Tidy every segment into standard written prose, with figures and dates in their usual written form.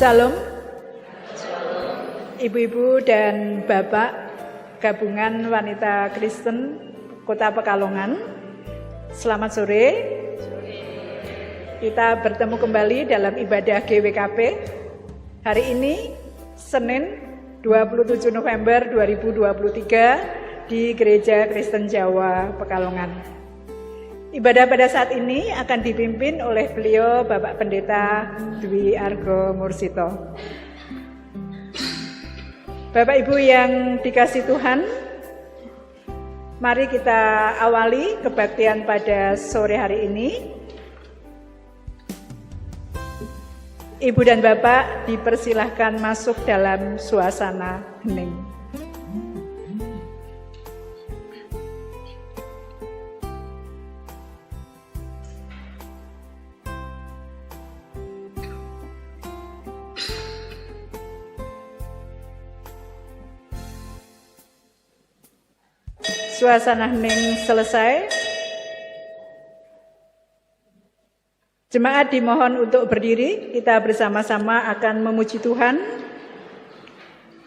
Salam, Ibu-ibu dan Bapak Gabungan Wanita Kristen Kota Pekalongan. Selamat sore. Kita bertemu kembali dalam ibadah GWKP. Hari ini Senin 27 November 2023 di Gereja Kristen Jawa Pekalongan. Ibadah pada saat ini akan dipimpin oleh beliau Bapak Pendeta Dwi Argo Mursito. Bapak Ibu yang dikasih Tuhan, mari kita awali kebaktian pada sore hari ini. Ibu dan Bapak dipersilahkan masuk dalam suasana hening. Suasana hening selesai. Jemaat dimohon untuk berdiri, kita bersama-sama akan memuji Tuhan,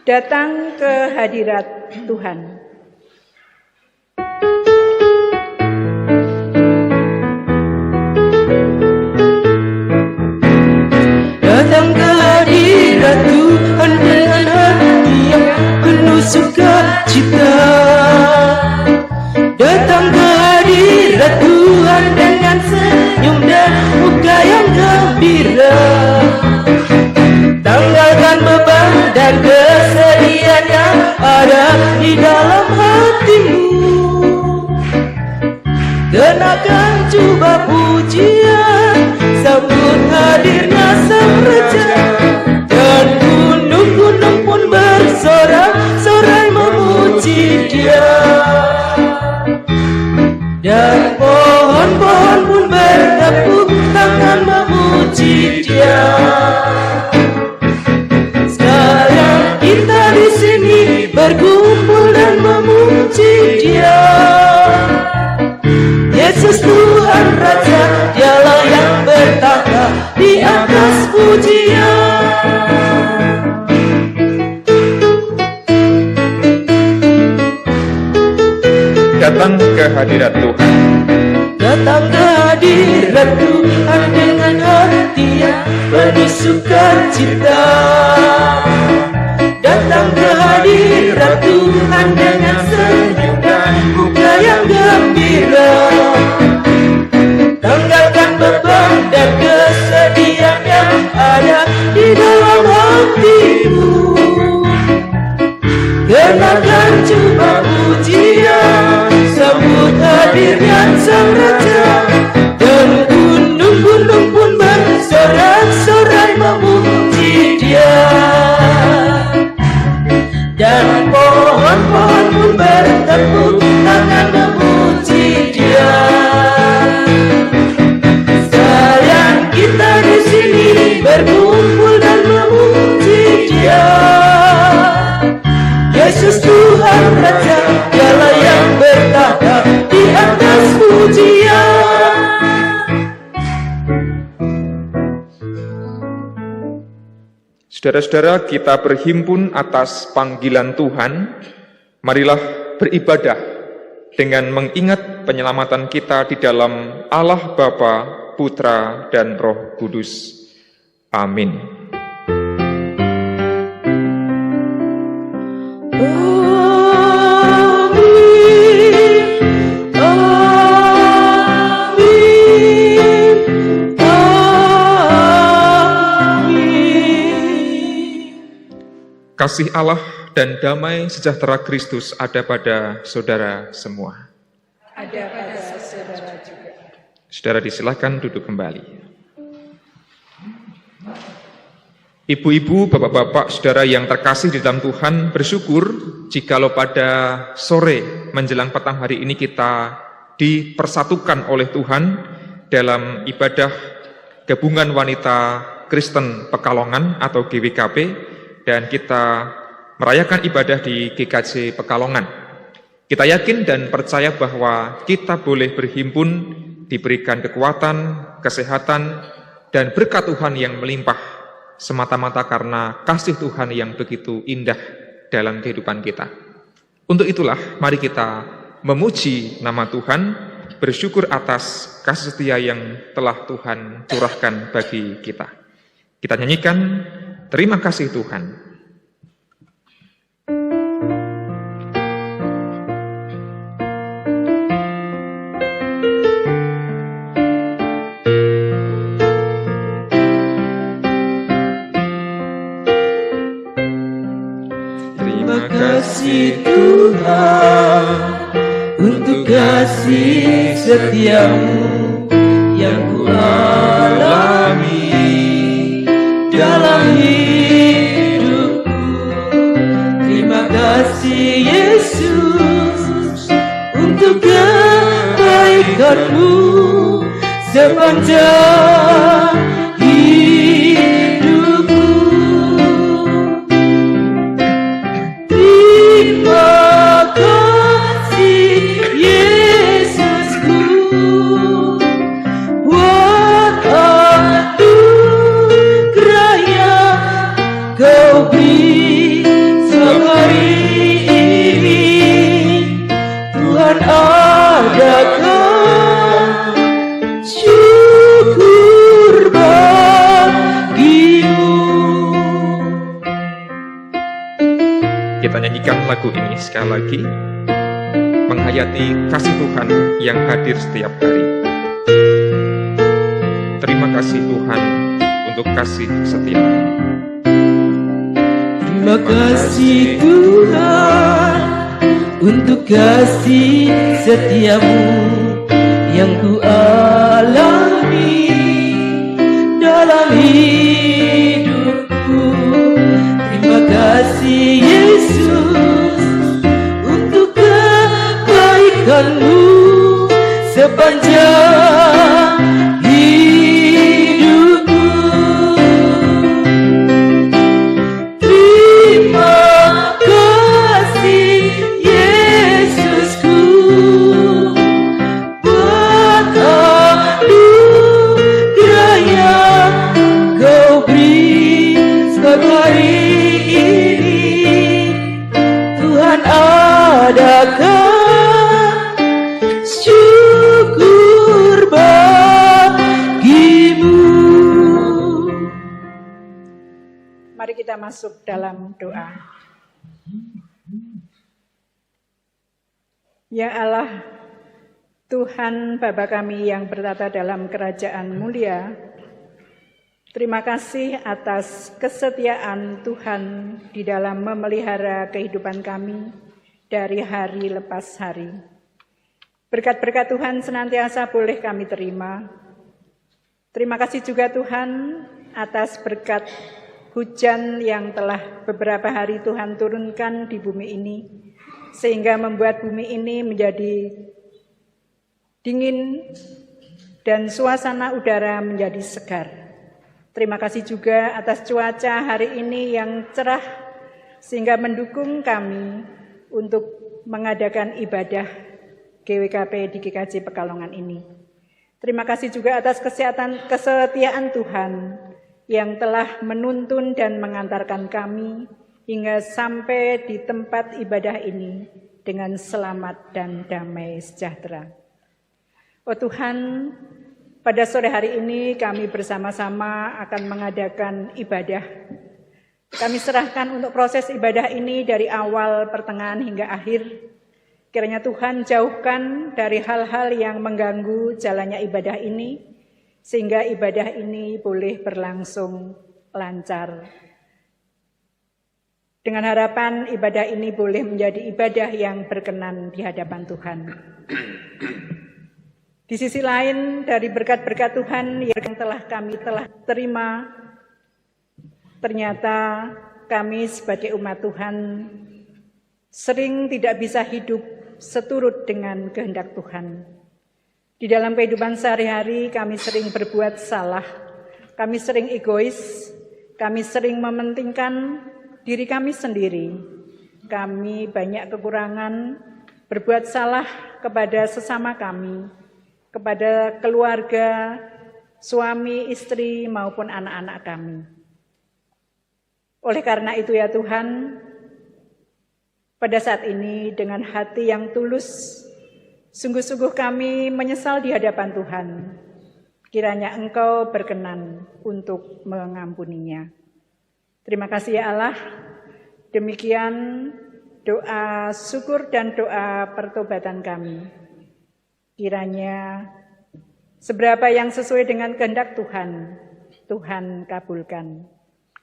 datang ke hadirat Tuhan. Datang ke hadirat Tuhan dengan hati yang penuh sukacita. Datang ke hadirat Tuhan dengan senyum dan muka yang gembira. Tanggalkan beban dan kesedihan yang ada di dalam hatimu. Kenakan jubah pujian, sambut hadirnya Sang Raja. Dan gunung-gunung pun bersorak-sorai memuji Dia. Dan pohon-pohon pun bertepuk tangan memuji Dia. Sekarang kita di sini berkumpul dan memuji Dia. Yesus Tuhan Raja, Dialah yang bertahta di atas pujian. Datang ke hadirat Tuhan. Datang ke hadirat Tuhan dengan hati yang penuh sukacita. Datang ke hadirat Tuhan dengan senyum dan muka yang gembira. Tanggalkan beban dan kesedihan yang ada di dalam hatimu. Kenakan jubah pujian, sambut hadirnya Sang Raja. Dan gunung-gunung pun bersorak-sorai memuji Dia. Dan pohon-pohon pun bertepuk tangan memuji Dia. Sayang kita di sini berkumpul dan memuji Dia. Yesus Tuhan Raja, Dialah yang bertahta di atas pujian. Saudara-saudara, kita berhimpun atas panggilan Tuhan. Marilah beribadah dengan mengingat penyelamatan kita di dalam Allah Bapa, Putra, dan Roh Kudus. Amin. Kasih Allah dan damai sejahtera Kristus ada pada saudara semua. Ada pada saudara juga. Saudara disilakan duduk kembali. Ibu-ibu, bapak-bapak, saudara yang terkasih di dalam Tuhan, bersyukur jikalau pada sore menjelang petang hari ini kita dipersatukan oleh Tuhan dalam ibadah Gabungan Wanita Kristen Pekalongan atau GWKP, dan kita merayakan ibadah di GKJ Pekalongan. Kita yakin dan percaya bahwa kita boleh berhimpun, diberikan kekuatan, kesehatan, dan berkat Tuhan yang melimpah semata-mata karena kasih Tuhan yang begitu indah dalam kehidupan kita. Untuk itulah mari kita memuji nama Tuhan, bersyukur atas kasih setia yang telah Tuhan curahkan bagi kita. Kita nyanyikan Terima Kasih Tuhan. Terima kasih Tuhan untuk kasih setiamu yang ku alami dalam hidupku. Terima kasih Yesus untuk kebaikanmu sepanjang hidupku. Terima kasih Yesusku buat anugerah yang Kau beri sehari ini. Tuhan, adakan syukur bagimu. Kita nyanyikan lagu ini sekali lagi, menghayati kasih Tuhan yang hadir setiap hari. Terima kasih Tuhan untuk kasih setiamu. Terima kasih Tuhan untuk kasih setiamu yang ku alami dalam hidupku. Terima kasih Yesus untuk kebaikanmu sepanjang hidupku. Terima kasih Yesusku buat anugerah yang Kau beri sehari ini. Tuhan, adakan syukur bagimu. Mari kita masuk dalam doa. Ya Allah, Tuhan Bapa kami yang bertata dalam kerajaan mulia, terima kasih atas kesetiaan Tuhan di dalam memelihara kehidupan kami dari hari lepas hari. Berkat-berkat Tuhan senantiasa boleh kami terima. Terima kasih juga Tuhan atas berkat hujan yang telah beberapa hari Tuhan turunkan di bumi ini, sehingga membuat bumi ini menjadi dingin dan suasana udara menjadi segar. Terima kasih juga atas cuaca hari ini yang cerah, sehingga mendukung kami untuk mengadakan ibadah GWKP di GKJ Pekalongan ini. Terima kasih juga atas kesetiaan Tuhan yang telah menuntun dan mengantarkan kami hingga sampai di tempat ibadah ini dengan selamat dan damai sejahtera. Oh Tuhan, pada sore hari ini kami bersama-sama akan mengadakan ibadah. Kami serahkan untuk proses ibadah ini dari awal, pertengahan hingga akhir. Kiranya Tuhan jauhkan dari hal-hal yang mengganggu jalannya ibadah ini, sehingga ibadah ini boleh berlangsung lancar. Dengan harapan ibadah ini boleh menjadi ibadah yang berkenan di hadapan Tuhan. Di sisi lain, dari berkat-berkat Tuhan yang kami telah terima, ternyata kami sebagai umat Tuhan sering tidak bisa hidup seturut dengan kehendak Tuhan. Di dalam kehidupan sehari-hari kami sering berbuat salah, kami sering egois, kami sering mementingkan diri kami sendiri. Kami banyak kekurangan, berbuat salah kepada sesama kami, kepada keluarga, suami, istri, maupun anak-anak kami. Oleh karena itu ya Tuhan, pada saat ini dengan hati yang tulus, sungguh-sungguh kami menyesal di hadapan Tuhan. Kiranya Engkau berkenan untuk mengampuninya. Terima kasih ya Allah. Demikian doa syukur dan doa pertobatan kami. Kiranya seberapa yang sesuai dengan kehendak Tuhan, Tuhan kabulkan.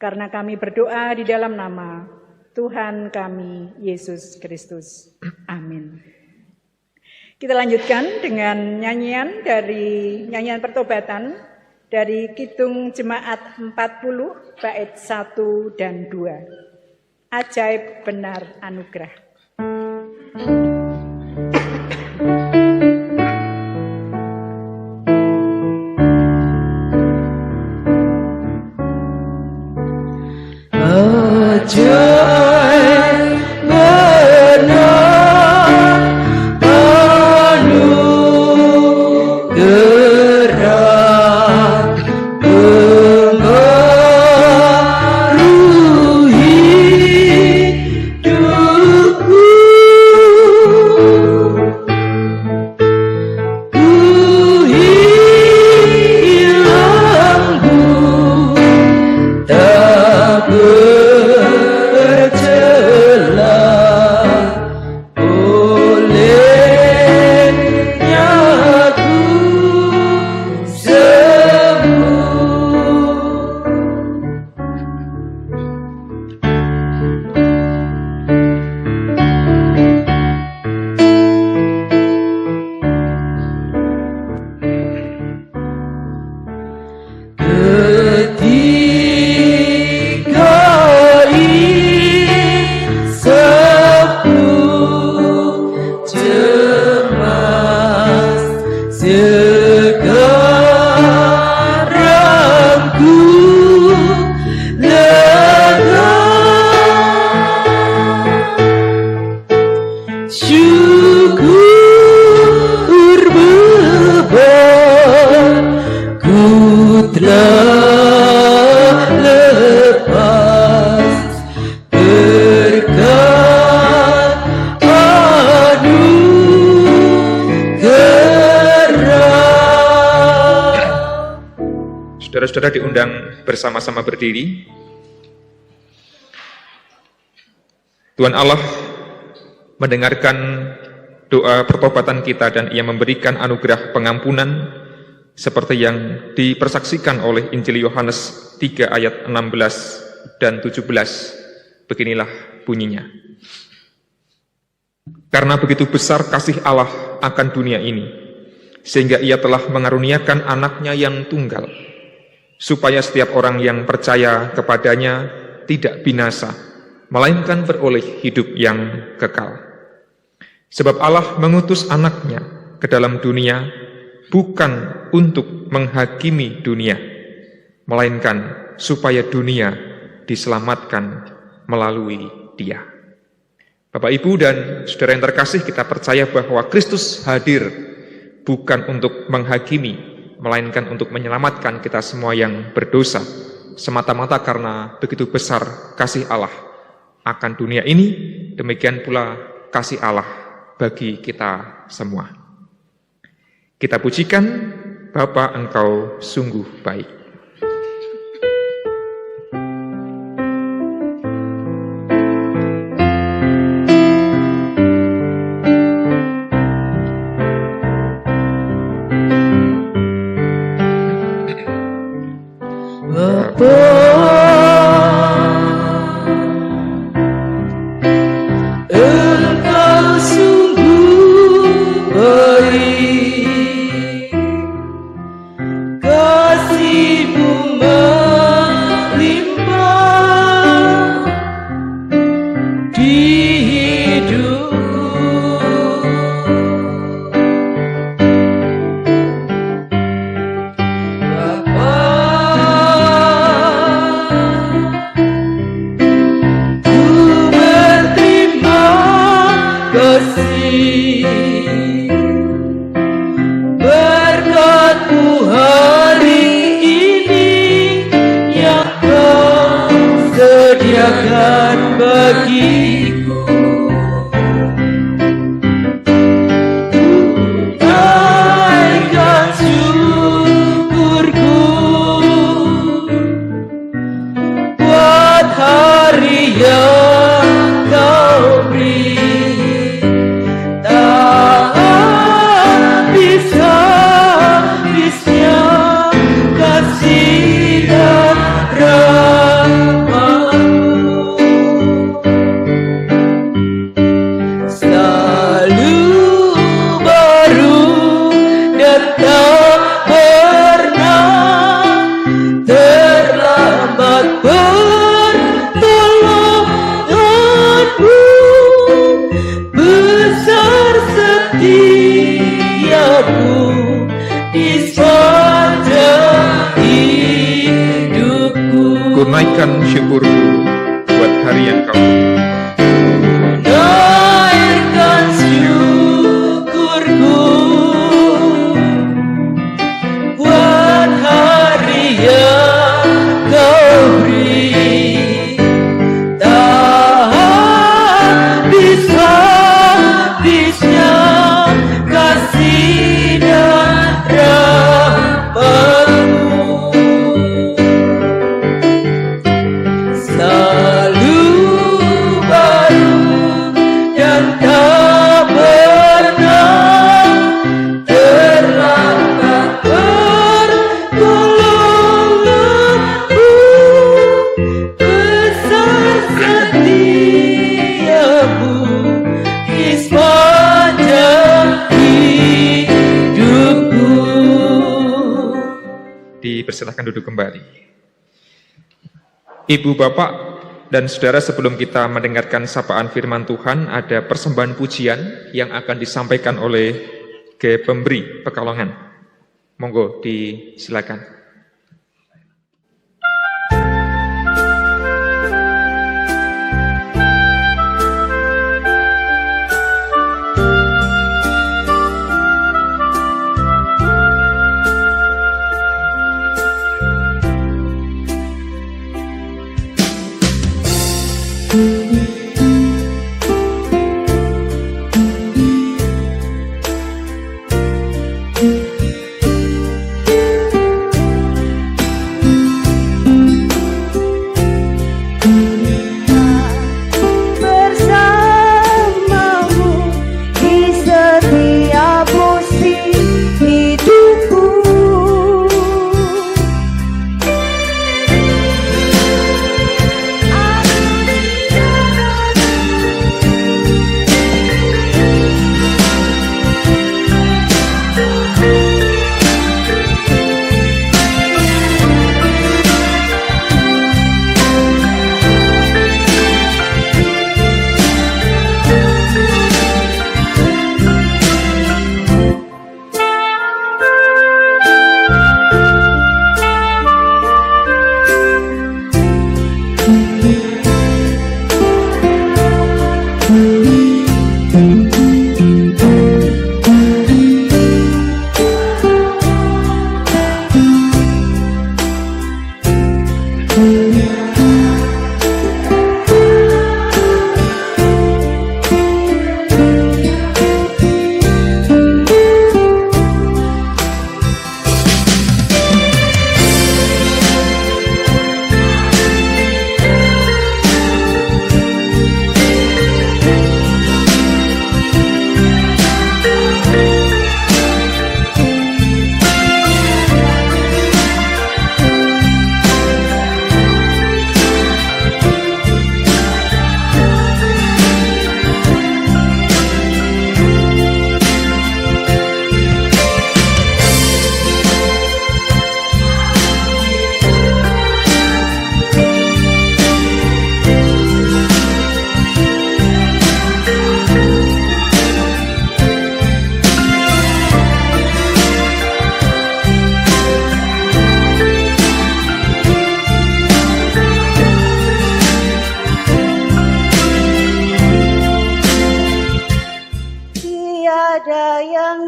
Karena kami berdoa di dalam nama Tuhan kami, Yesus Kristus. Amin. Kita lanjutkan dengan nyanyian pertobatan dari Kidung Jemaat 40 bait 1 dan 2. Ajaib benar anugerah. Ajaib benar anugerah membaharui hidupku. Ku hilang tak bercela olehnya ku ketika isapku cemas, sekarang ku lega. Syukur beban ku telah lepas berkat anugerah. Saudara-saudara diundang bersama-sama berdiri. Tuhan Allah mendengarkan doa pertobatan kita dan Ia memberikan anugerah pengampunan seperti yang dipersaksikan oleh Injil Yohanes 3 ayat 16 dan 17. Beginilah bunyinya. Karena begitu besar kasih Allah akan dunia ini, sehingga Ia telah mengaruniakan anaknya yang tunggal, supaya setiap orang yang percaya kepadanya tidak binasa, melainkan beroleh hidup yang kekal. Sebab Allah mengutus anaknya ke dalam dunia bukan untuk menghakimi dunia, melainkan supaya dunia diselamatkan melalui Dia. Bapak, Ibu, dan saudara yang terkasih, kita percaya bahwa Kristus hadir bukan untuk menghakimi, melainkan untuk menyelamatkan kita semua yang berdosa, semata-mata karena begitu besar kasih Allah akan dunia ini, demikian pula kasih Allah bagi kita semua. Kita pujikan, Bapa, Engkau sungguh baik. Berkat-Mu hari ini yang Kau sediakan. berkat bagiku. Naikkan syukurku buat hari yang Kau beri. Tak habis-habisnya kasih dan rahmat-Mu. Selalu baru dan tak pernah terlambat pertolongan-Mu. Besar setiamu di sepanjang hidupku. Ku naikkan syukurku buat hari yang Kau beri. Naikkan syukurku buat hari yang Kau beri. Tak habis-habisnya kasih dan rahmat-Mu. Selalu baru dan tak pernah terlambat pertolongan-Mu. Besar setiamu di sepanjang hidupku. Dipersilahkan duduk kembali. Ibu, Bapak, dan Saudara, sebelum kita mendengarkan sapaan firman Tuhan, ada persembahan pujian yang akan disampaikan oleh pemberi Pekalongan. Monggo disilakan.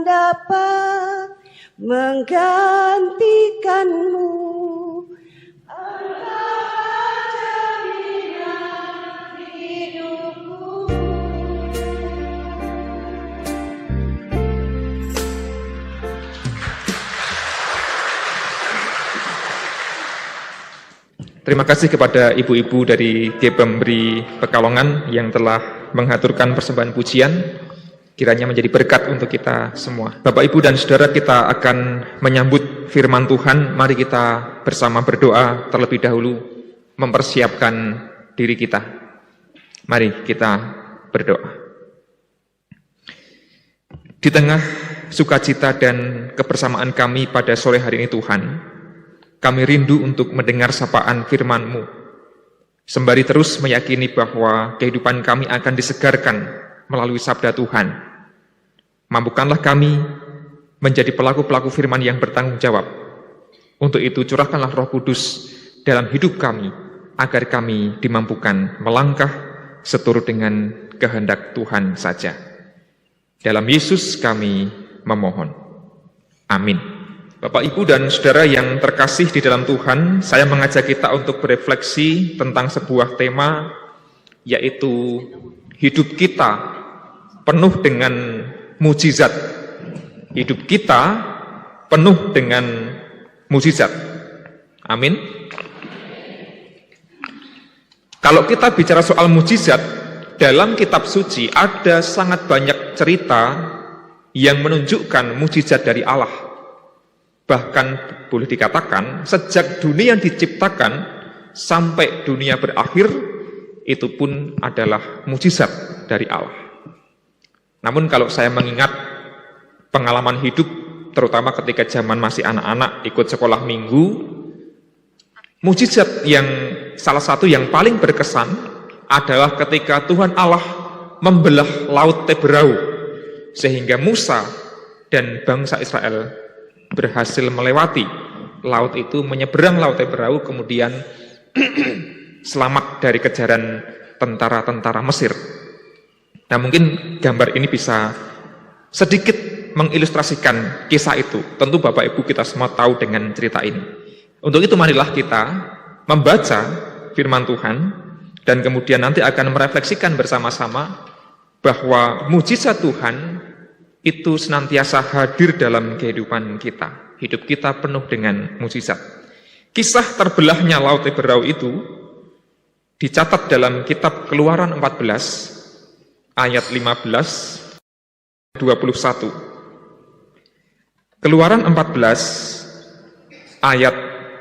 dapat menggantikanmu. Engkau jaminan Terima kasih kepada ibu-ibu dari GPMBRI Pekalongan yang telah mengaturkan persembahan pujian. Kiranya menjadi berkat untuk kita semua. Bapak, Ibu, dan Saudara, kita akan menyambut firman Tuhan. Mari kita bersama berdoa terlebih dahulu, mempersiapkan diri kita. Mari kita berdoa. Di tengah sukacita dan kebersamaan kami pada sore hari ini Tuhan, kami rindu untuk mendengar sapaan firman-Mu. Sembari terus meyakini bahwa kehidupan kami akan disegarkan melalui sabda Tuhan. Mampukanlah kami menjadi pelaku-pelaku firman yang bertanggung jawab. Untuk itu curahkanlah Roh Kudus dalam hidup kami, agar kami dimampukan melangkah seturut dengan kehendak Tuhan saja. Dalam Yesus kami memohon. Amin. Bapak, Ibu, dan Saudara yang terkasih di dalam Tuhan, saya mengajak kita untuk berefleksi tentang sebuah tema, yaitu hidup kita penuh dengan mujizat. Hidup kita penuh dengan mujizat. Amin. Kalau kita bicara soal mujizat, dalam kitab suci ada sangat banyak cerita yang menunjukkan mujizat dari Allah. Bahkan boleh dikatakan sejak dunia diciptakan sampai dunia berakhir, itu pun adalah mujizat dari Allah. Namun kalau saya mengingat pengalaman hidup, terutama ketika zaman masih anak-anak ikut sekolah minggu, mujizat yang salah satu yang paling berkesan adalah ketika Tuhan Allah membelah laut Teberau, sehingga Musa dan bangsa Israel berhasil melewati laut itu, menyeberang laut Teberau, kemudian selamat dari kejaran tentara-tentara Mesir. Nah, mungkin gambar ini bisa sedikit mengilustrasikan kisah itu. Tentu Bapak Ibu kita semua tahu dengan cerita ini. Untuk itu marilah kita membaca firman Tuhan dan kemudian nanti akan merefleksikan bersama-sama bahwa mujizat Tuhan itu senantiasa hadir dalam kehidupan kita. Hidup kita penuh dengan mujizat. Kisah terbelahnya laut Teberau itu dicatat dalam kitab Keluaran 14 ayat 15 21. Keluaran 14 ayat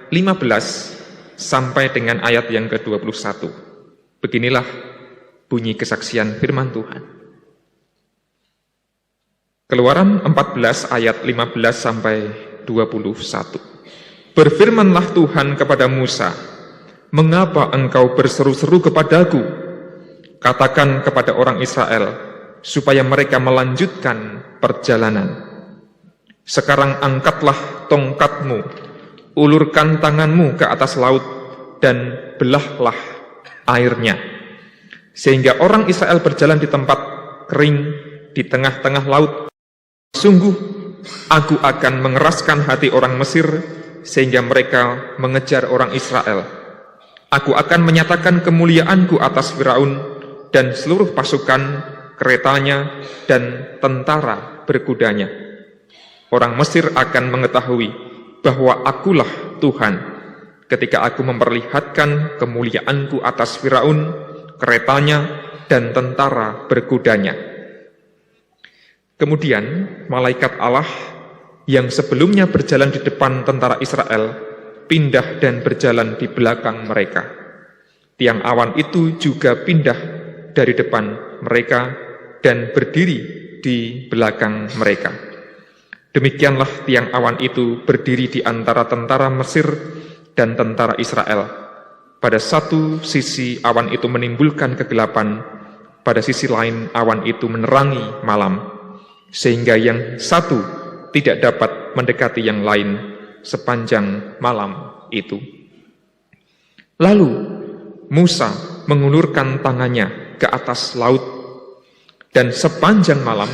15 sampai dengan ayat yang ke-21. Beginilah bunyi kesaksian firman Tuhan. Keluaran 14 ayat 15 sampai 21. Berfirmanlah Tuhan kepada Musa, "Mengapa engkau berseru-seru kepadaku? Katakan kepada orang Israel, supaya mereka melanjutkan perjalanan. Sekarang angkatlah tongkatmu, ulurkan tanganmu ke atas laut, dan belahlah airnya. Sehingga orang Israel berjalan di tempat kering di tengah-tengah laut. Sungguh, aku akan mengeraskan hati orang Mesir, sehingga mereka mengejar orang Israel. Aku akan menyatakan kemuliaanku atas Firaun dan seluruh pasukan, keretanya, dan tentara berkudanya. Orang Mesir akan mengetahui bahwa akulah Tuhan, ketika aku memperlihatkan kemuliaanku atas Firaun, keretanya, dan tentara berkudanya." Kemudian, malaikat Allah yang sebelumnya berjalan di depan tentara Israel, pindah dan berjalan di belakang mereka. Tiang awan itu juga pindah dari depan mereka dan berdiri di belakang mereka. Demikianlah tiang awan itu berdiri di antara tentara Mesir dan tentara Israel. Pada satu sisi awan itu menimbulkan kegelapan, pada sisi lain awan itu menerangi malam, sehingga yang satu tidak dapat mendekati yang lain sepanjang malam itu. Lalu Musa mengulurkan tangannya ke atas laut, dan sepanjang malam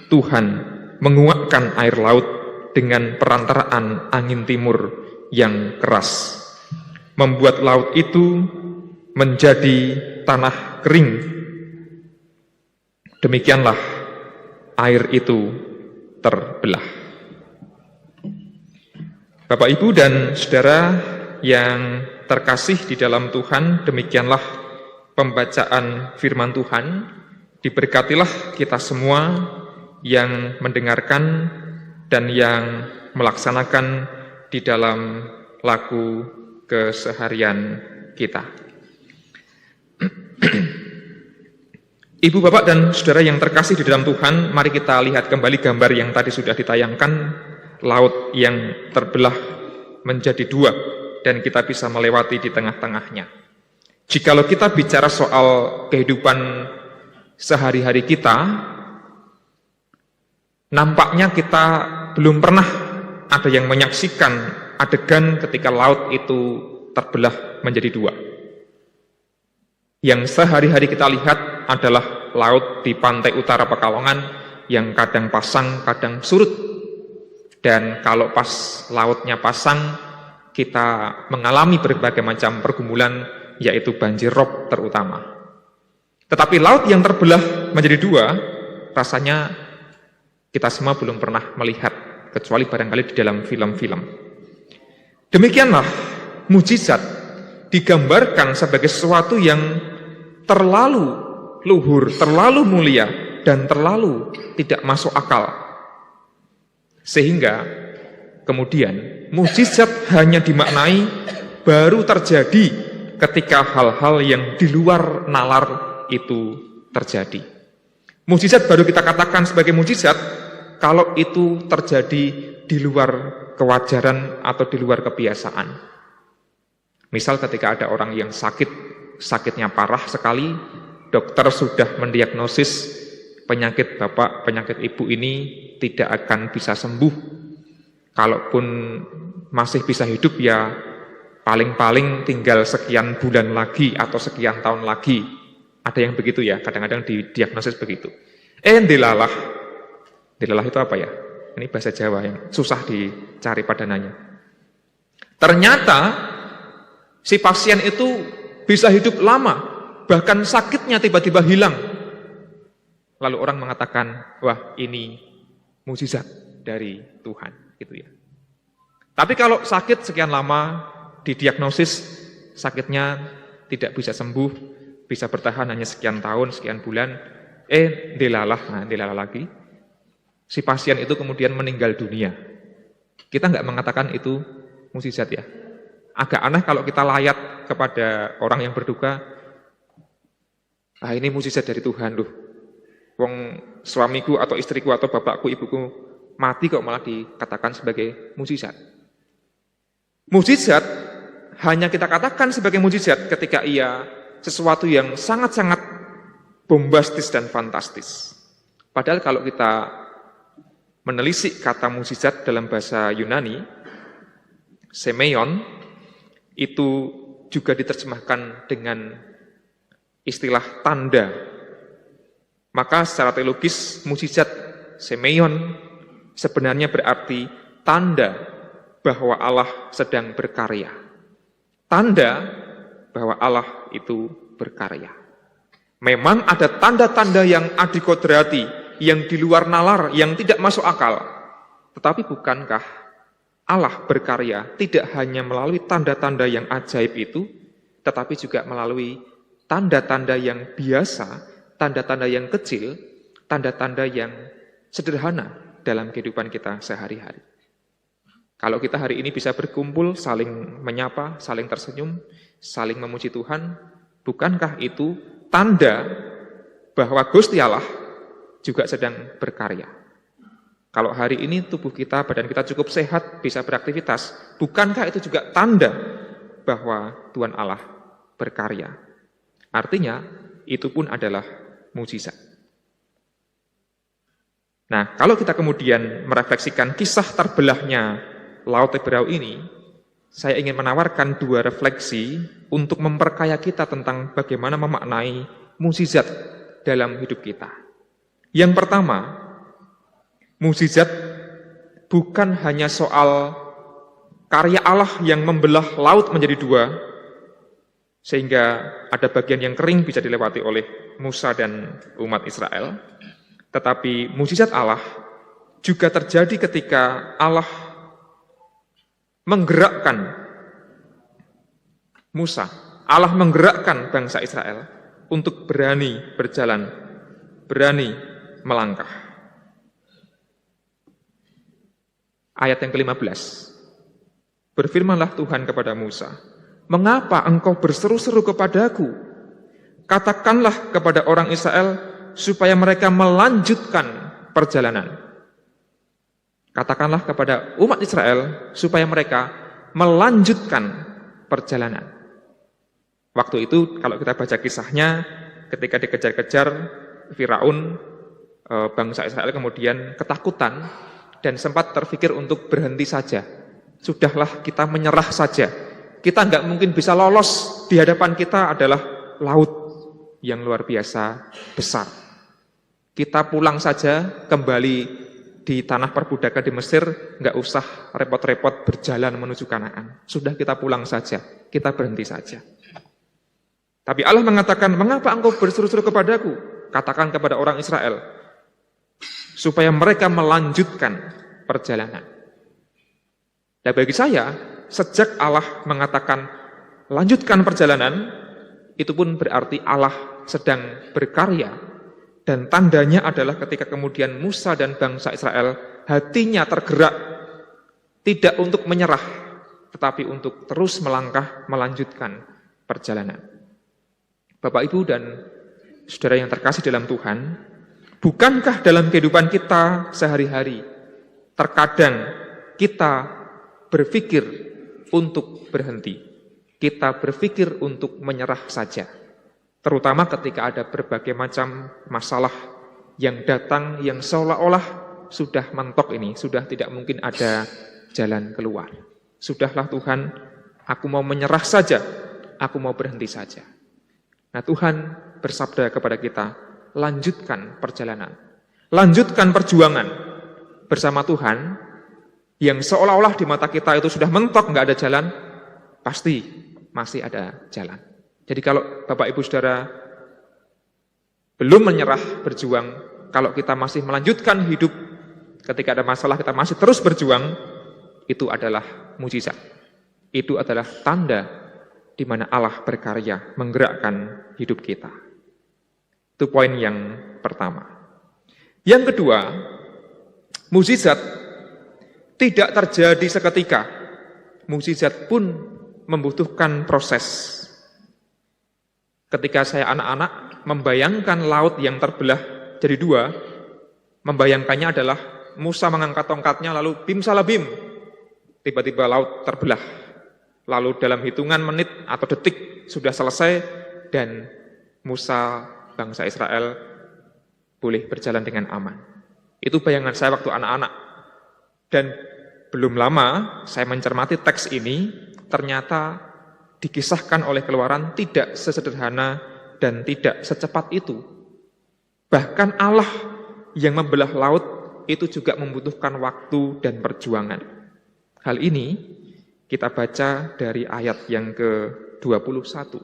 Tuhan menguakkan air laut dengan perantaraan angin timur yang keras, membuat laut itu menjadi tanah kering. Demikianlah air itu terbelah. Bapak, Ibu, dan Saudara yang terkasih di dalam Tuhan, demikianlah pembacaan firman Tuhan. Diberkatilah kita semua yang mendengarkan dan yang melaksanakan di dalam laku keseharian kita. Ibu, Bapak, dan Saudara yang terkasih di dalam Tuhan, mari kita lihat kembali gambar yang tadi sudah ditayangkan, laut yang terbelah menjadi dua, dan kita bisa melewati di tengah-tengahnya. Jikalau kita bicara soal kehidupan sehari-hari kita, nampaknya kita belum pernah ada yang menyaksikan adegan ketika laut itu terbelah menjadi dua. Yang sehari-hari kita lihat adalah laut di pantai utara Pekalongan yang kadang pasang, kadang surut. Dan kalau pas lautnya pasang, kita mengalami berbagai macam pergumulan, yaitu banjir rob terutama. Tetapi laut yang terbelah menjadi dua, rasanya kita semua belum pernah melihat, kecuali barangkali di dalam film-film. Demikianlah mujizat digambarkan sebagai sesuatu yang terlalu luhur, terlalu mulia, dan terlalu tidak masuk akal. Sehingga kemudian mujizat hanya dimaknai baru terjadi ketika hal-hal yang di luar nalar itu terjadi. Mujizat baru kita katakan sebagai mujizat kalau itu terjadi di luar kewajaran atau di luar kebiasaan. Misal ketika ada orang yang sakitnya parah sekali, dokter sudah mendiagnosis penyakit bapak, penyakit ibu ini tidak akan bisa sembuh. Kalaupun masih bisa hidup ya paling-paling tinggal sekian bulan lagi atau sekian tahun lagi. Ada yang begitu ya, kadang-kadang didiagnosis begitu. Delalah. Delalah itu apa ya? Ini bahasa Jawa yang susah dicari padanannya. Ternyata si pasien itu bisa hidup lama, bahkan sakitnya tiba-tiba hilang. Lalu orang mengatakan, wah ini mujizat dari Tuhan, gitu ya. Tapi kalau sakit sekian lama, didiagnosis sakitnya tidak bisa sembuh, bisa bertahan hanya sekian tahun, sekian bulan, delalah lagi. Si pasien itu kemudian meninggal dunia. Kita nggak mengatakan itu mujizat ya. Agak aneh kalau kita layat kepada orang yang berduka, ini mujizat dari Tuhan loh. Wong suamiku atau istriku atau bapakku, ibuku mati kok malah dikatakan sebagai mujizat. Mujizat hanya kita katakan sebagai mujizat ketika ia sesuatu yang sangat-sangat bombastis dan fantastis. Padahal kalau kita menelisik kata mujizat dalam bahasa Yunani, semeion, itu juga diterjemahkan dengan istilah tanda. Maka secara teologis, mujizat semeion sebenarnya berarti tanda bahwa Allah sedang berkarya. Tanda bahwa Allah itu berkarya. Memang ada tanda-tanda yang adikodrati, yang di luar nalar, yang tidak masuk akal. Tetapi bukankah Allah berkarya tidak hanya melalui tanda-tanda yang ajaib itu, tetapi juga melalui tanda-tanda yang biasa, tanda-tanda yang kecil, tanda-tanda yang sederhana dalam kehidupan kita sehari-hari. Kalau kita hari ini bisa berkumpul, saling menyapa, saling tersenyum, saling memuji Tuhan, bukankah itu tanda bahwa Gusti Allah juga sedang berkarya? Kalau hari ini tubuh kita, badan kita cukup sehat, bisa beraktivitas, bukankah itu juga tanda bahwa Tuhan Allah berkarya? Artinya, itu pun adalah mujizat. Nah, kalau kita kemudian merefleksikan kisah terbelahnya Laut Teberau ini, saya ingin menawarkan dua refleksi untuk memperkaya kita tentang bagaimana memaknai mukjizat dalam hidup kita. Yang pertama, mukjizat bukan hanya soal karya Allah yang membelah laut menjadi dua, sehingga ada bagian yang kering bisa dilewati oleh Musa dan umat Israel. Tetapi mukjizat Allah juga terjadi ketika Allah menggerakkan Musa, Allah menggerakkan bangsa Israel untuk berani berjalan, berani melangkah. Ayat yang ke-15. Berfirmanlah Tuhan kepada Musa, "Mengapa engkau berseru-seru kepadaku? Katakanlah kepada orang Israel supaya mereka melanjutkan perjalanan." Katakanlah kepada umat Israel supaya mereka melanjutkan perjalanan. Waktu itu kalau kita baca kisahnya, ketika dikejar-kejar Firaun, bangsa Israel kemudian ketakutan dan sempat terpikir untuk berhenti saja. Sudahlah, kita menyerah saja. Kita nggak mungkin bisa lolos. Di hadapan kita adalah laut yang luar biasa besar. Kita pulang saja, kembali di tanah perbudakan di Mesir, nggak usah repot-repot berjalan menuju Kanaan. Sudah, kita pulang saja, kita berhenti saja. Tapi Allah mengatakan, "Mengapa engkau berseru-seru kepadaku? Katakan kepada orang Israel, supaya mereka melanjutkan perjalanan." Dan bagi saya, sejak Allah mengatakan lanjutkan perjalanan, itu pun berarti Allah sedang berkarya. Dan tandanya adalah ketika kemudian Musa dan bangsa Israel hatinya tergerak, tidak untuk menyerah, tetapi untuk terus melangkah melanjutkan perjalanan. Bapak, Ibu, dan saudara yang terkasih dalam Tuhan, bukankah dalam kehidupan kita sehari-hari terkadang kita berpikir untuk berhenti, kita berpikir untuk menyerah saja, terutama ketika ada berbagai macam masalah yang datang yang seolah-olah sudah mentok ini, sudah tidak mungkin ada jalan keluar. Sudahlah Tuhan, aku mau menyerah saja, aku mau berhenti saja. Nah, Tuhan bersabda kepada kita, lanjutkan perjalanan, lanjutkan perjuangan bersama Tuhan. Yang seolah-olah di mata kita itu sudah mentok, nggak ada jalan, pasti masih ada jalan. Jadi kalau Bapak Ibu Saudara belum menyerah berjuang, kalau kita masih melanjutkan hidup, ketika ada masalah kita masih terus berjuang, itu adalah mukjizat. Itu adalah tanda di mana Allah berkarya menggerakkan hidup kita. Itu poin yang pertama. Yang kedua, mukjizat tidak terjadi seketika. Mukjizat pun membutuhkan proses. Ketika saya anak-anak membayangkan laut yang terbelah jadi dua, membayangkannya adalah Musa mengangkat tongkatnya lalu bim salah bim. Tiba-tiba laut terbelah. Lalu dalam hitungan menit atau detik sudah selesai dan Musa bangsa Israel boleh berjalan dengan aman. Itu bayangan saya waktu anak-anak. Dan belum lama saya mencermati teks ini, ternyata dikisahkan oleh Keluaran tidak sesederhana dan tidak secepat itu. Bahkan Allah yang membelah laut itu juga membutuhkan waktu dan perjuangan. Hal ini kita baca dari ayat yang ke-21.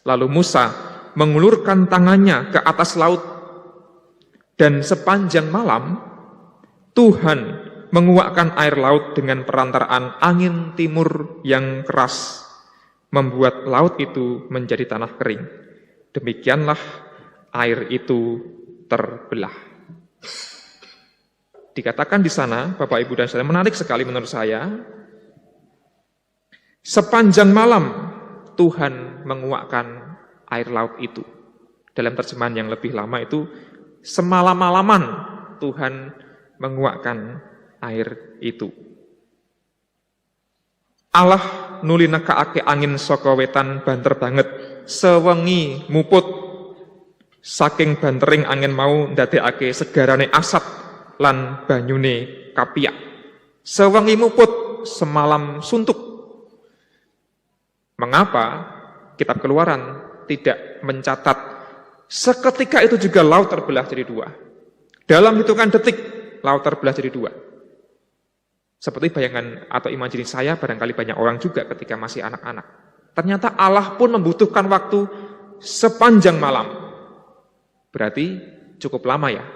Lalu Musa mengulurkan tangannya ke atas laut, dan sepanjang malam Tuhan menguakkan air laut dengan perantaraan angin timur yang keras, membuat laut itu menjadi tanah kering. Demikianlah air itu terbelah. Dikatakan di sana, Bapak, Ibu, dan Saudara, menarik sekali menurut saya. Sepanjang malam Tuhan menguakkan air laut itu. Dalam terjemahan yang lebih lama itu, semalam-malaman Tuhan menguakkan air itu. Allah nuli nekake angin saka wetan banter banget, sewengi muput. Saking bantering angin mau ndadekake segarane asap lan banyune kapiak. Sewengi muput, semalam suntuk. Mengapa kitab Keluaran tidak mencatat seketika itu juga laut terbelah jadi dua? Dalam hitungan detik laut terbelah jadi dua. Seperti bayangan atau imajinasi saya, barangkali banyak orang juga ketika masih anak-anak. Ternyata Allah pun membutuhkan waktu sepanjang malam. Berarti cukup lama ya,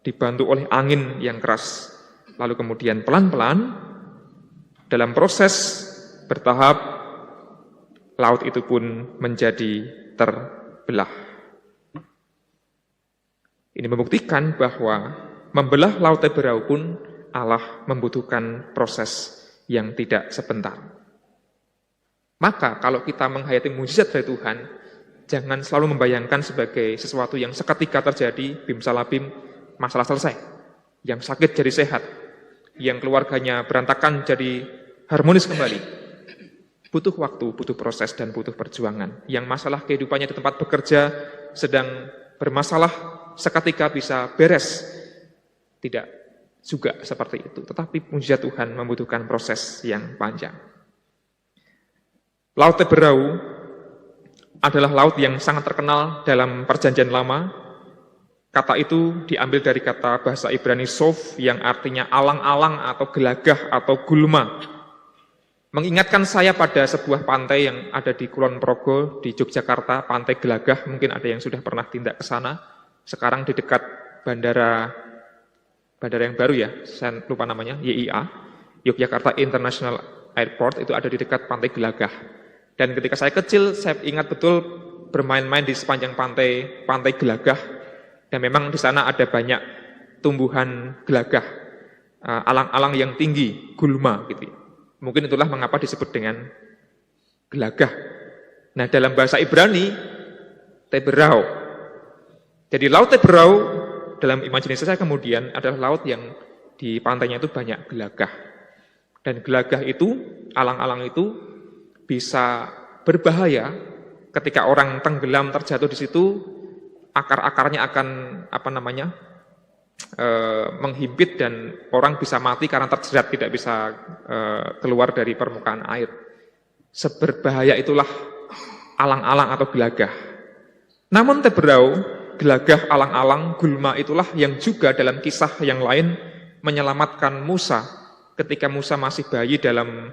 dibantu oleh angin yang keras. Lalu kemudian pelan-pelan, dalam proses bertahap, laut itu pun menjadi terbelah. Ini membuktikan bahwa membelah laut Teberau pun Allah membutuhkan proses yang tidak sebentar. Maka kalau kita menghayati mukjizat dari Tuhan, jangan selalu membayangkan sebagai sesuatu yang seketika terjadi, bim salabim, masalah selesai. Yang sakit jadi sehat, yang keluarganya berantakan jadi harmonis kembali. Butuh waktu, butuh proses, dan butuh perjuangan. Yang masalah kehidupannya di tempat bekerja sedang bermasalah, seketika bisa beres. Tidak juga seperti itu. Tetapi mukjizat Tuhan membutuhkan proses yang panjang. Laut Teberau adalah laut yang sangat terkenal dalam Perjanjian Lama. Kata itu diambil dari kata bahasa Ibrani Sov yang artinya alang-alang atau gelagah atau gulma. Mengingatkan saya pada sebuah pantai yang ada di Kulon Progo di Yogyakarta, Pantai Gelagah. Mungkin ada yang sudah pernah tindak ke sana. Sekarang di dekat bandara yang baru ya, saya lupa namanya, YIA, Yogyakarta International Airport, itu ada di dekat Pantai Gelagah. Dan ketika saya kecil, saya ingat betul bermain-main di sepanjang Pantai Gelagah. Dan memang di sana ada banyak tumbuhan gelagah, alang-alang yang tinggi, gulma gitu. Mungkin itulah mengapa disebut dengan gelagah. Nah, dalam bahasa Ibrani, Teberau. Jadi laut Teberau dalam imajinasi saya kemudian adalah laut yang di pantainya itu banyak gelagah. Dan gelagah itu, alang-alang itu bisa berbahaya ketika orang tenggelam terjatuh di situ, akar-akarnya akan menghimpit dan orang bisa mati karena terjerat, tidak bisa keluar dari permukaan air. Seberbahaya itulah alang-alang atau gelagah. Namun Teberau, gelagah, alang-alang, gulma itulah yang juga dalam kisah yang lain menyelamatkan Musa ketika Musa masih bayi dalam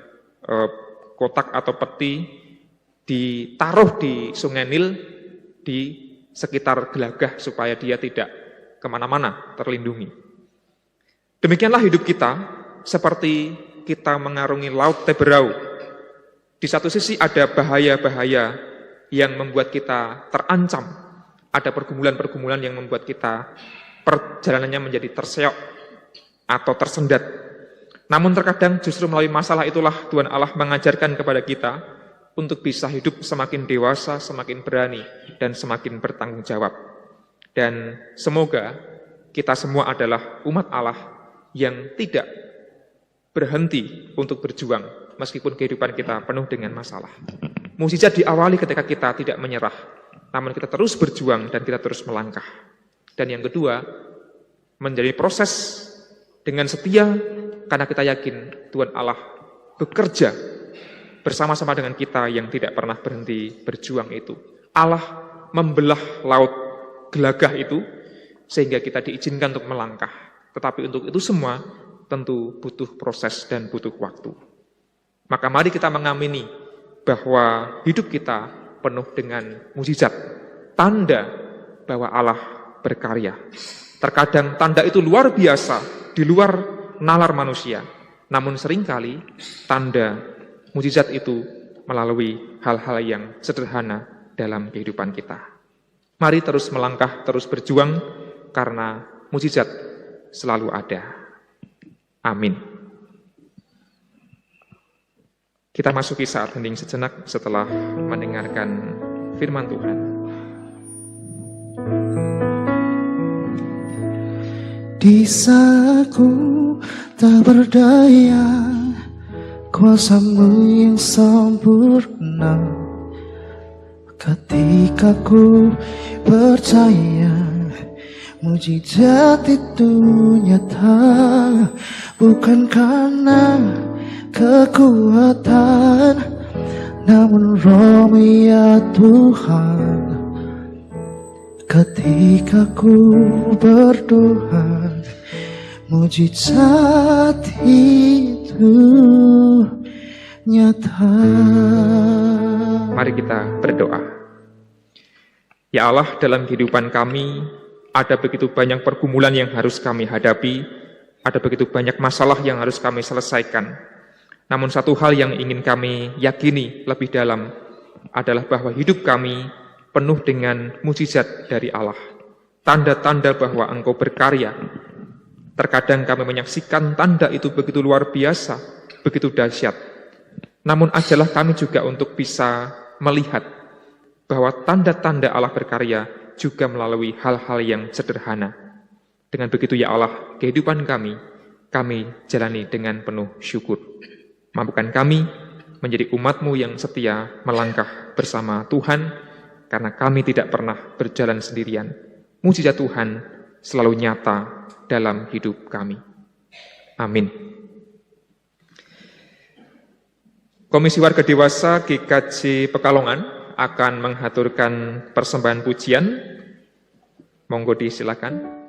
kotak atau peti, ditaruh di Sungai Nil di sekitar gelagah supaya dia tidak kemana-mana, terlindungi. Demikianlah hidup kita, seperti kita mengarungi laut Teberau. Di satu sisi ada bahaya-bahaya yang membuat kita terancam, ada pergumulan-pergumulan yang membuat kita perjalanannya menjadi terseok atau tersendat. Namun terkadang justru melalui masalah itulah Tuhan Allah mengajarkan kepada kita untuk bisa hidup semakin dewasa, semakin berani, dan semakin bertanggung jawab. Dan semoga kita semua adalah umat Allah yang tidak berhenti untuk berjuang meskipun kehidupan kita penuh dengan masalah. Mukjizat diawali ketika kita tidak menyerah, namun kita terus berjuang dan kita terus melangkah. Dan yang kedua, menjadi proses dengan setia karena kita yakin Tuhan Allah bekerja bersama-sama dengan kita yang tidak pernah berhenti berjuang itu. Allah membelah laut gelagah itu sehingga kita diizinkan untuk melangkah. Tetapi untuk itu semua tentu butuh proses dan butuh waktu. Maka mari kita mengamini bahwa hidup kita penuh dengan mukjizat, tanda bahwa Allah berkarya. Terkadang tanda itu luar biasa, di luar nalar manusia. Namun seringkali tanda mukjizat itu melalui hal-hal yang sederhana dalam kehidupan kita. Mari terus melangkah, terus berjuang, karena mukjizat selalu ada. Amin. Kita masuki saat hening sejenak setelah mendengarkan firman Tuhan. Di saat ku tak berdaya, kuasa-Mu yang sempurna, ketika ku percaya mukjizat itu nyata, bukan karena kekuatan, namun Roh ya Tuhan. Ketika ku berdoa, mukjizat itu nyata. Mari kita berdoa. Ya Allah, dalam kehidupan kami ada begitu banyak pergumulan yang harus kami hadapi, ada begitu banyak masalah yang harus kami selesaikan. Namun satu hal yang ingin kami yakini lebih dalam, adalah bahwa hidup kami penuh dengan mukjizat dari Allah. Tanda-tanda bahwa Engkau berkarya. Terkadang kami menyaksikan tanda itu begitu luar biasa, begitu dahsyat. Namun ajalah kami juga untuk bisa melihat bahwa tanda-tanda Allah berkarya juga melalui hal-hal yang sederhana. Dengan begitu ya Allah, kehidupan kami jalani dengan penuh syukur. Mampukan kami menjadi umat-Mu yang setia melangkah bersama Tuhan, karena kami tidak pernah berjalan sendirian. Mujizat Tuhan selalu nyata dalam hidup kami. Amin. Komisi Warga Dewasa GKJ Pekalongan akan menghaturkan persembahan pujian. Monggo disilakan.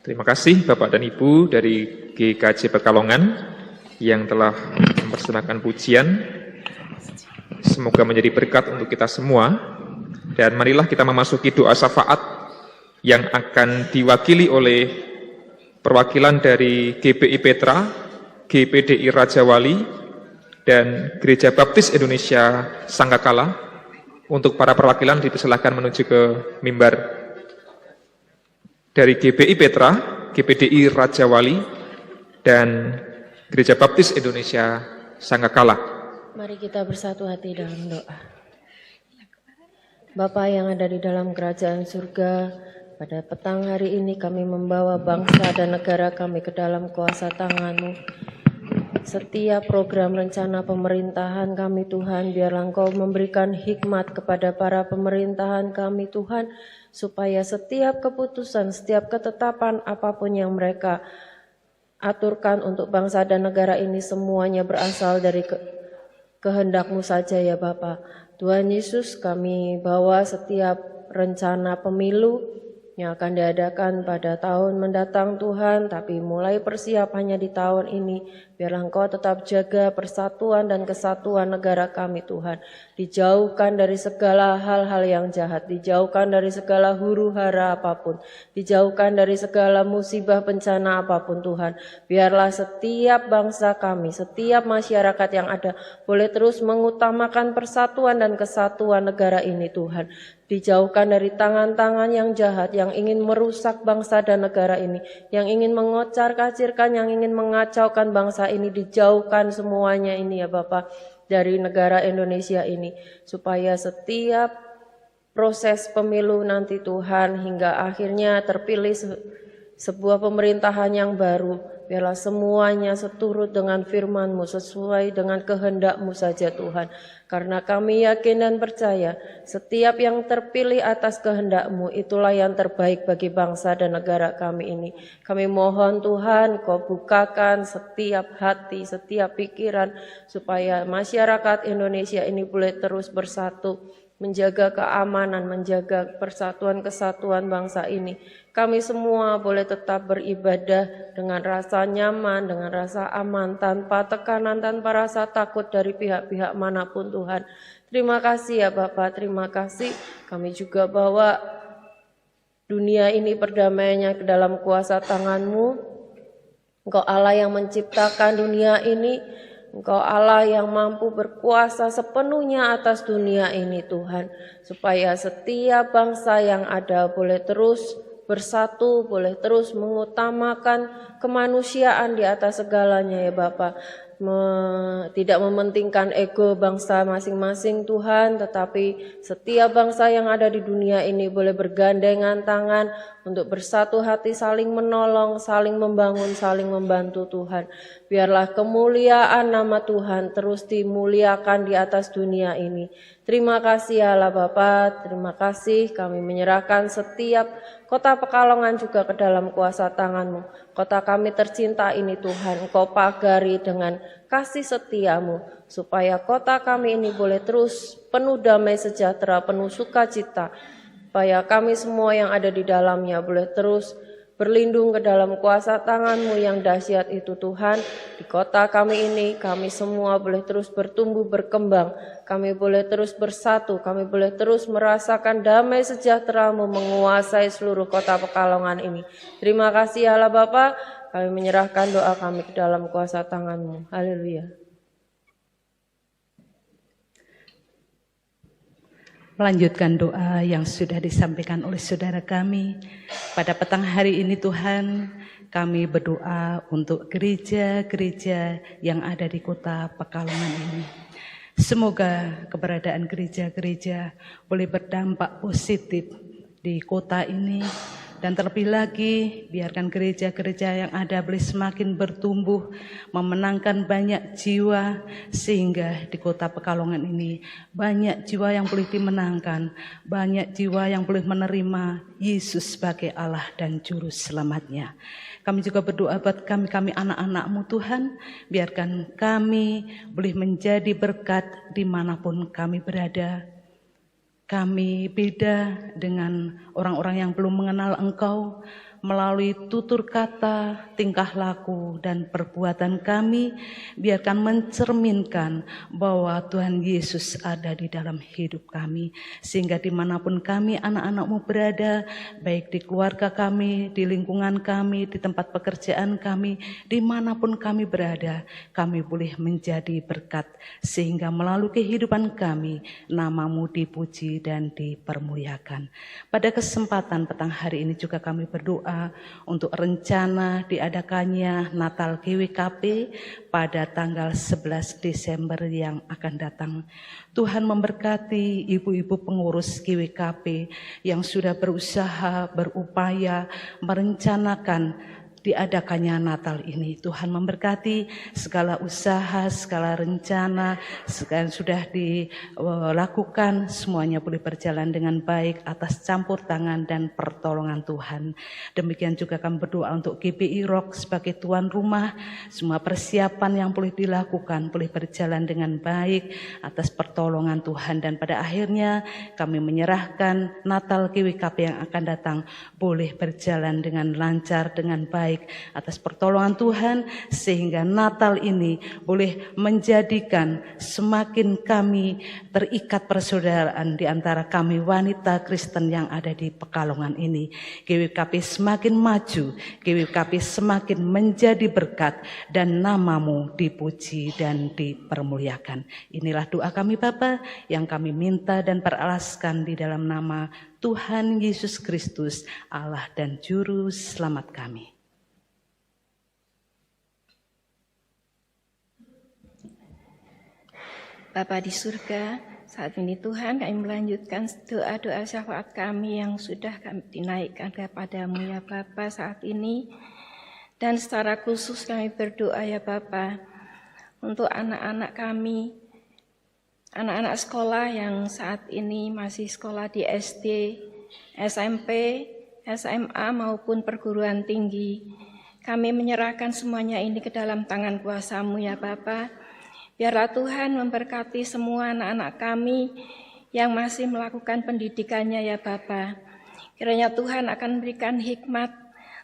Terima kasih Bapak dan Ibu dari GKJ Pekalongan yang telah mempersembahkan pujian. Semoga menjadi berkat untuk kita semua. Dan marilah kita memasuki doa syafaat yang akan diwakili oleh perwakilan dari GPI Petra, GPDI Raja Wali, dan Gereja Baptis Indonesia Sanggakala. Untuk para perwakilan dipersilakan menuju ke mimbar. Dari GPI Petra, GPDI Raja Wali, dan Gereja Baptis Indonesia Sanggakala. Mari kita bersatu hati dalam doa. Bapa yang ada di dalam kerajaan surga, pada petang hari ini kami membawa bangsa dan negara kami ke dalam kuasa tangan-Mu. Setiap program rencana pemerintahan kami Tuhan, biarlah Engkau memberikan hikmat kepada para pemerintahan kami Tuhan, supaya setiap keputusan, setiap ketetapan apapun yang mereka aturkan untuk bangsa dan negara ini semuanya berasal dari kehendak-Mu saja ya Bapa. Tuhan Yesus, kami bawa setiap rencana pemilu yang akan diadakan pada tahun mendatang Tuhan, tapi mulai persiapannya di tahun ini, biarlah Engkau tetap jaga persatuan dan kesatuan negara kami Tuhan. Dijauhkan dari segala hal-hal yang jahat, dijauhkan dari segala huru-hara apapun, dijauhkan dari segala musibah bencana apapun Tuhan. Biarlah setiap bangsa kami, setiap masyarakat yang ada boleh terus mengutamakan persatuan dan kesatuan negara ini Tuhan. Dijauhkan dari tangan-tangan yang jahat, yang ingin merusak bangsa dan negara ini, yang ingin mengocar-kacirkan, yang ingin mengacaukan bangsa ini, dijauhkan semuanya ini ya Bapak dari negara Indonesia ini. Supaya setiap proses pemilu nanti Tuhan hingga akhirnya terpilih sebuah pemerintahan yang baru, biarlah semuanya seturut dengan firman-Mu, sesuai dengan kehendak-Mu saja Tuhan. Karena kami yakin dan percaya setiap yang terpilih atas kehendak-Mu itulah yang terbaik bagi bangsa dan negara kami ini. Kami mohon Tuhan Kau bukakan setiap hati, setiap pikiran supaya masyarakat Indonesia ini boleh terus bersatu, menjaga keamanan, menjaga persatuan kesatuan bangsa ini. Kami semua boleh tetap beribadah dengan rasa nyaman, dengan rasa aman, tanpa tekanan, tanpa rasa takut dari pihak-pihak manapun Tuhan. Terima kasih ya Bapak, terima kasih. Kami juga bawa dunia ini perdamaiannya ke dalam kuasa tangan-Mu. Engkau Allah yang menciptakan dunia ini, Engkau Allah yang mampu berkuasa sepenuhnya atas dunia ini Tuhan. Supaya setiap bangsa yang ada boleh terus bersatu, boleh terus mengutamakan kemanusiaan di atas segalanya ya Bapak. Tidak mementingkan ego bangsa masing-masing Tuhan, tetapi setiap bangsa yang ada di dunia ini boleh bergandengan tangan untuk bersatu hati, saling menolong, saling membangun, saling membantu Tuhan. Biarlah kemuliaan nama Tuhan terus dimuliakan di atas dunia ini. Terima kasih Allah Bapa, terima kasih kami menyerahkan setiap kota Pekalongan juga ke dalam kuasa tangan-Mu. Kota kami tercinta ini Tuhan, Engkau pagari dengan kasih setia-Mu, supaya kota kami ini boleh terus penuh damai sejahtera, penuh sukacita, supaya kami semua yang ada di dalamnya boleh terus berlindung ke dalam kuasa tangan-Mu yang dahsyat itu Tuhan. Di kota kami ini, kami semua boleh terus bertumbuh, berkembang. Kami boleh terus bersatu, kami boleh terus merasakan damai sejahtera-Mu menguasai seluruh kota Pekalongan ini. Terima kasih Allah Bapa, kami menyerahkan doa kami ke dalam kuasa tangan-Mu. Haleluya. Melanjutkan doa yang sudah disampaikan oleh saudara kami. Pada petang hari ini Tuhan, kami berdoa untuk gereja-gereja yang ada di kota Pekalongan ini. Semoga keberadaan gereja-gereja boleh berdampak positif di kota ini. Dan terlebih lagi, biarkan gereja-gereja yang ada boleh semakin bertumbuh, memenangkan banyak jiwa, sehingga di kota Pekalongan ini banyak jiwa yang boleh dimenangkan, banyak jiwa yang boleh menerima Yesus sebagai Allah dan Juru Selamatnya. Kami juga berdoa buat kami anak-anak-Mu Tuhan, biarkan kami boleh menjadi berkat dimanapun kami berada. Kami beda dengan orang-orang yang belum mengenal Engkau. Melalui tutur kata, tingkah laku, dan perbuatan kami, biarkan mencerminkan bahwa Tuhan Yesus ada di dalam hidup kami. Sehingga dimanapun kami anak-anak-Mu berada, baik di keluarga kami, di lingkungan kami, di tempat pekerjaan kami, dimanapun kami berada, kami boleh menjadi berkat. Sehingga melalui kehidupan kami, nama-Mu dipuji dan dipermuliakan. Pada kesempatan petang hari ini juga kami berdoa untuk rencana diadakannya Natal GWKP pada tanggal 11 Desember yang akan datang. Tuhan memberkati ibu-ibu pengurus GWKP yang sudah berusaha, berupaya merencanakan diadakannya Natal ini. Tuhan memberkati segala usaha, segala rencana, segala sudah dilakukan, semuanya boleh berjalan dengan baik atas campur tangan dan pertolongan Tuhan. Demikian juga kami berdoa untuk GPI Rock sebagai tuan rumah, semua persiapan yang boleh dilakukan boleh berjalan dengan baik atas pertolongan Tuhan, dan pada akhirnya kami menyerahkan Natal GWKP yang akan datang boleh berjalan dengan lancar, dengan baik baik atas pertolongan Tuhan, sehingga Natal ini boleh menjadikan semakin kami terikat persaudaraan di antara kami wanita Kristen yang ada di Pekalongan ini. GWKP semakin maju, GWKP semakin menjadi berkat, dan namamu dipuji dan dipermuliakan. Inilah doa kami Bapa yang kami minta dan peralaskan di dalam nama Tuhan Yesus Kristus, Allah dan Juru Selamat kami. Bapa di surga, saat ini Tuhan kami melanjutkan doa-doa syafaat kami yang sudah kami dinaikkan kepadamu ya Bapa saat ini. Dan secara khusus kami berdoa ya Bapa untuk anak-anak kami, anak-anak sekolah yang saat ini masih sekolah di SD, SMP, SMA maupun perguruan tinggi. Kami menyerahkan semuanya ini ke dalam tangan kuasa-Mu ya Bapa. Biarlah Tuhan memberkati semua anak-anak kami yang masih melakukan pendidikannya ya Bapa. Kiranya Tuhan akan memberikan hikmat,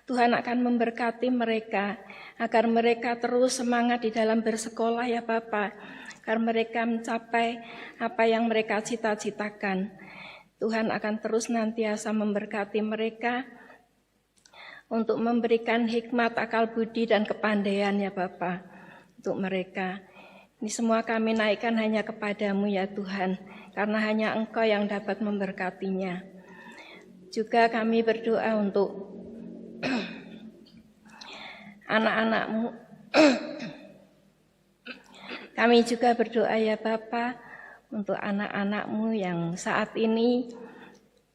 Tuhan akan memberkati mereka, agar mereka terus semangat di dalam bersekolah ya Bapa, agar mereka mencapai apa yang mereka cita-citakan. Tuhan akan terus nantiasa memberkati mereka untuk memberikan hikmat, akal budi, dan kepandaian ya Bapa untuk mereka. Ini semua kami naikkan hanya kepadamu ya Tuhan, karena hanya Engkau yang dapat memberkatinya. Juga kami berdoa untuk anak-anak-Mu. Kami juga berdoa ya Bapa untuk anak-anak-Mu yang saat ini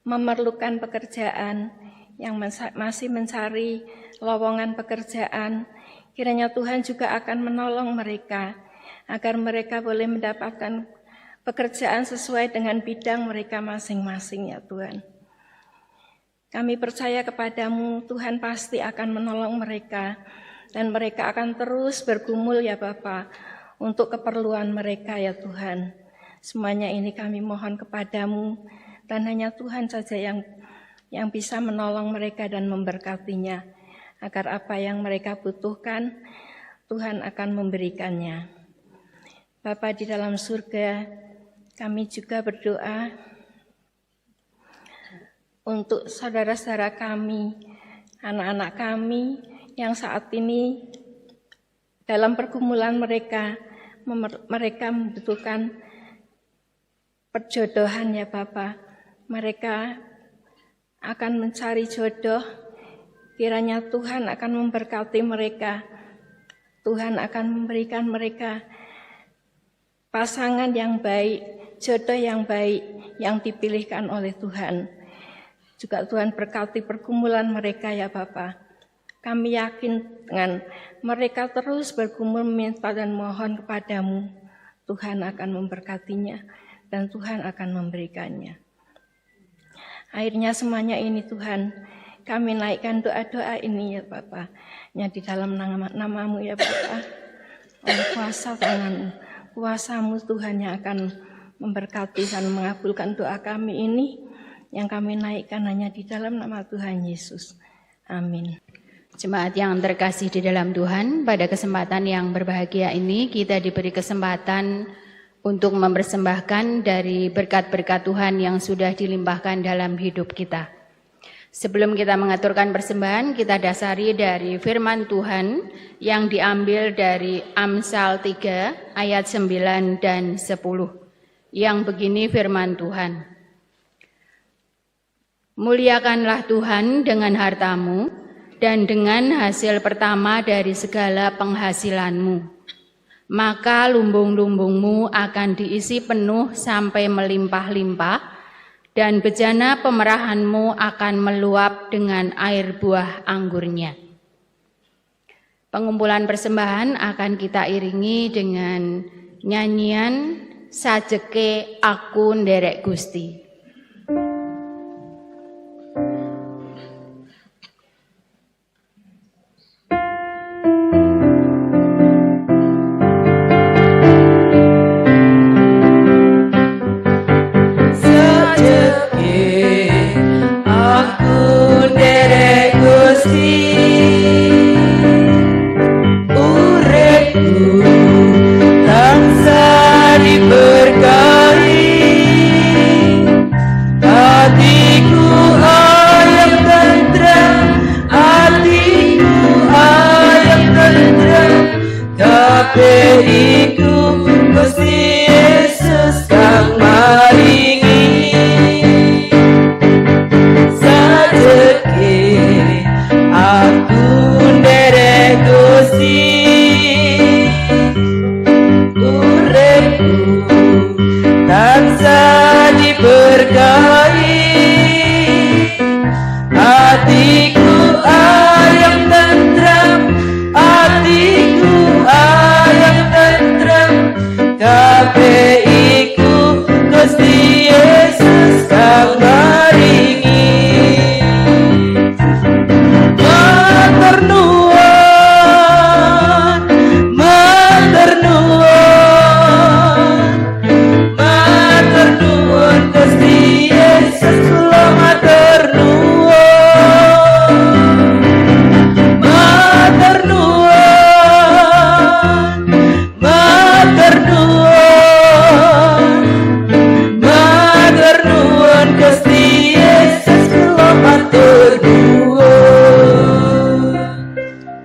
memerlukan pekerjaan, yang masih mencari lowongan pekerjaan. Kiranya Tuhan juga akan menolong mereka, agar mereka boleh mendapatkan pekerjaan sesuai dengan bidang mereka masing-masing ya Tuhan. Kami percaya kepadamu, Tuhan pasti akan menolong mereka, dan mereka akan terus bergumul ya Bapa untuk keperluan mereka ya Tuhan. Semuanya ini kami mohon kepadamu, dan hanya Tuhan saja yang bisa menolong mereka dan memberkatinya, agar apa yang mereka butuhkan, Tuhan akan memberikannya. Bapa di dalam surga, kami juga berdoa untuk saudara-saudara kami, anak-anak kami yang saat ini dalam pergumulan mereka membutuhkan perjodohan ya Bapa. Mereka akan mencari jodoh, kiranya Tuhan akan memberkati mereka. Tuhan akan memberikan mereka pasangan yang baik, jodoh yang baik yang dipilihkan oleh Tuhan. Juga Tuhan berkati pergumulan mereka ya Bapa. Kami yakin dengan mereka terus bergumul meminta dan mohon kepadamu, Tuhan akan memberkatinya dan Tuhan akan memberikannya. Akhirnya semuanya ini Tuhan, kami naikkan doa-doa ini ya Bapa, yang di dalam namamu ya Bapa, oleh kuasa tanganmu, kuasa-Mu Tuhan yang akan memberkati dan mengabulkan doa kami ini, yang kami naikkan hanya di dalam nama Tuhan Yesus. Amin. Jemaat yang terkasih di dalam Tuhan, pada kesempatan yang berbahagia ini kita diberi kesempatan untuk mempersembahkan dari berkat-berkat Tuhan yang sudah dilimpahkan dalam hidup kita. Sebelum kita mengaturkan persembahan, kita dasari dari firman Tuhan yang diambil dari Amsal 3 ayat 9 dan 10. Yang begini firman Tuhan. Muliakanlah Tuhan dengan hartamu dan dengan hasil pertama dari segala penghasilanmu. Maka lumbung-lumbungmu akan diisi penuh sampai melimpah-limpah, dan bejana pemerahanmu akan meluap dengan air buah anggurnya. Pengumpulan persembahan akan kita iringi dengan nyanyian Sajeke Aku Nderek Gusti. Aku nderek Gusti. kabeh iku Gusti Yesus kang maringi sajeke aku nderek Gusti uripku tansah diberkahi hatiku ayam tentram hatiku ayam tentram kabeh iku Gusti Yesus kang maringi matur nuwun matur nuwun matur nuwun Gusti Yesus kula matur nuwun matur nuwun matur nuwun matur nuwun Gusti Yesus kula matur nuwun.